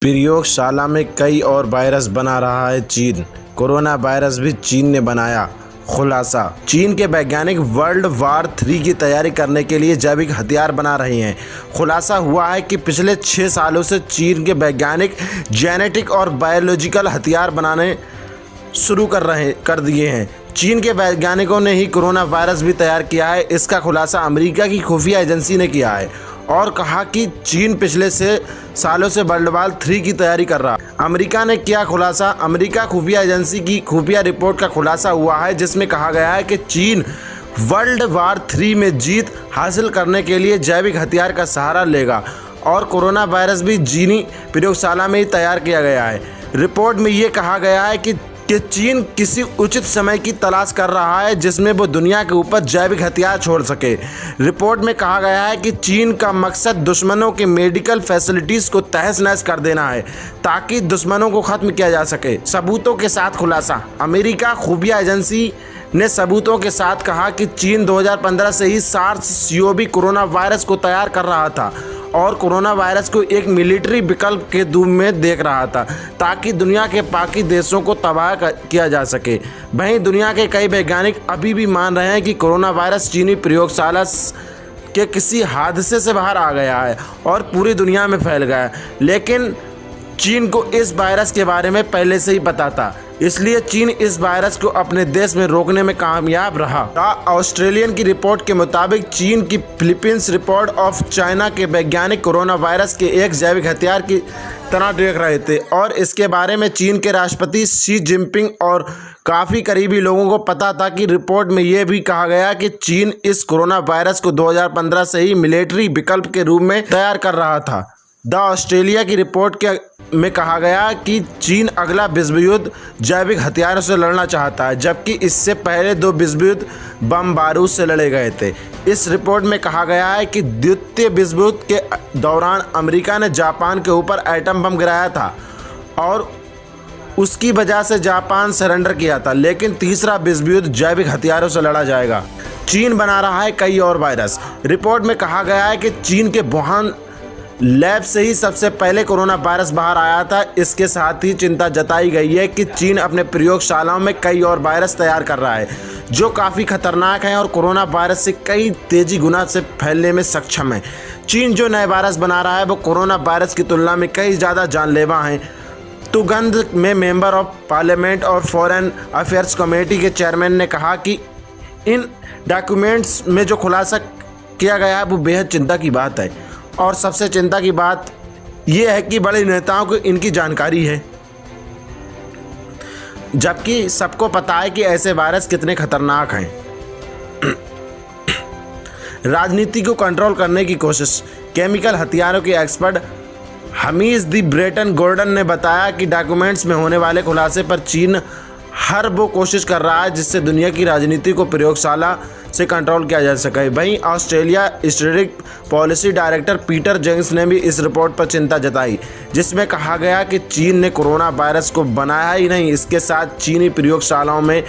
प्रयोगशाला में कई और वायरस बना रहा है चीन। कोरोना वायरस भी चीन ने बनाया, खुलासा। चीन के वैज्ञानिक वर्ल्ड वॉर 3 की तैयारी करने के लिए जैविक हथियार बना रहे हैं। खुलासा हुआ है कि पिछले 6 सालों से चीन के वैज्ञानिक जेनेटिक और बायोलॉजिकल हथियार बनाने शुरू कर दिए हैं। चीन के वैज्ञानिकों ने ही कोरोना वायरस भी तैयार किया है। इसका खुलासा अमेरिका की खुफिया एजेंसी ने किया है और कहा कि चीन पिछले सालों से वर्ल्ड वॉर 3 की तैयारी कर रहा है। अमेरिका ने किया खुलासा। अमेरिका खुफिया एजेंसी की खुफिया रिपोर्ट का खुलासा हुआ है, जिसमें कहा गया है कि चीन वर्ल्ड वॉर 3 में जीत हासिल करने के लिए जैविक हथियार का सहारा लेगा और कोरोना वायरस भी चीनी प्रयोगशाला में ही तैयार किया गया है। रिपोर्ट में ये कहा गया है कि चीन किसी उचित समय की तलाश कर रहा है जिसमें वो दुनिया के ऊपर जैविक हथियार छोड़ सके। रिपोर्ट में कहा गया है कि चीन का मकसद दुश्मनों के मेडिकल फैसिलिटीज़ को तहस नहस कर देना है ताकि दुश्मनों को ख़त्म किया जा सके। सबूतों के साथ खुलासा। अमेरिका खुफिया एजेंसी ने सबूतों के साथ कहा कि चीन 2015 से ही सार्स-CoV कोरोना वायरस को तैयार कर रहा था और कोरोना वायरस को एक मिलिट्री विकल्प के रूप में देख रहा था ताकि दुनिया के बाकी देशों को तबाह किया जा सके। वहीं दुनिया के कई वैज्ञानिक अभी भी मान रहे हैं कि कोरोना वायरस चीनी प्रयोगशाला के किसी हादसे से बाहर आ गया है और पूरी दुनिया में फैल गया है, लेकिन चीन को इस वायरस के बारे में पहले से ही पता था, इसलिए चीन इस वायरस को अपने देश में रोकने में कामयाब रहा। ऑस्ट्रेलियन की रिपोर्ट के मुताबिक चीन की फिलीपींस रिपोर्ट ऑफ चाइना के वैज्ञानिक कोरोना वायरस के एक जैविक हथियार की तरह देख रहे थे और इसके बारे में चीन के राष्ट्रपति शी जिनपिंग और काफ़ी करीबी लोगों को पता था। कि रिपोर्ट में यह भी कहा गया कि चीन इस कोरोना वायरस को 2015 से ही मिलिट्री विकल्प के रूप में तैयार कर रहा था। द ऑस्ट्रेलिया की रिपोर्ट में कहा गया कि चीन अगला विश्व युद्ध जैविक हथियारों से लड़ना चाहता है, जबकि इससे पहले 2 विश्व युद्ध बम बारूद से लड़े गए थे। इस रिपोर्ट में कहा गया है कि द्वितीय विश्व युद्ध के दौरान अमेरिका ने जापान के ऊपर एटम बम गिराया था और उसकी वजह से जापान सरेंडर किया था, लेकिन तीसरा विश्व युद्ध जैविक हथियारों से लड़ा जाएगा। चीन बना रहा है कई और वायरस। रिपोर्ट में कहा गया है कि चीन के वुहान लैब से ही सबसे पहले कोरोना वायरस बाहर आया था। इसके साथ ही चिंता जताई गई है कि चीन अपने प्रयोगशालाओं में कई और वायरस तैयार कर रहा है जो काफ़ी खतरनाक हैं और कोरोना वायरस से कई तेजी गुना से फैलने में सक्षम है। चीन जो नए वायरस बना रहा है वो कोरोना वायरस की तुलना में कई ज़्यादा जानलेवा हैं। तुगंद में मेंबर ऑफ पार्लियामेंट और फॉरेन अफेयर्स कमेटी के चेयरमैन ने कहा कि इन डॉक्यूमेंट्स में जो खुलासा किया गया है वो बेहद चिंता की बात है और सबसे चिंता की बात यह है कि बड़े नेताओं को इनकी जानकारी है, जबकि सबको पता है कि ऐसे वायरस कितने खतरनाक हैं। राजनीति को कंट्रोल करने की कोशिश। केमिकल हथियारों के एक्सपर्ट हमीज दी ब्रेटन गॉर्डन ने बताया कि डॉक्यूमेंट्स में होने वाले खुलासे पर चीन हर वो कोशिश कर रहा है जिससे दुनिया की राजनीति को प्रयोगशाला से कंट्रोल किया जा सके। वहीं Australia strategic policy director Peter Jennings ने भी इस रिपोर्ट पर चिंता जताई, जिसमें कहा गया कि चीन ने कोरोना वायरस को बनाया ही नहीं, इसके साथ चीनी प्रयोगशालाओं में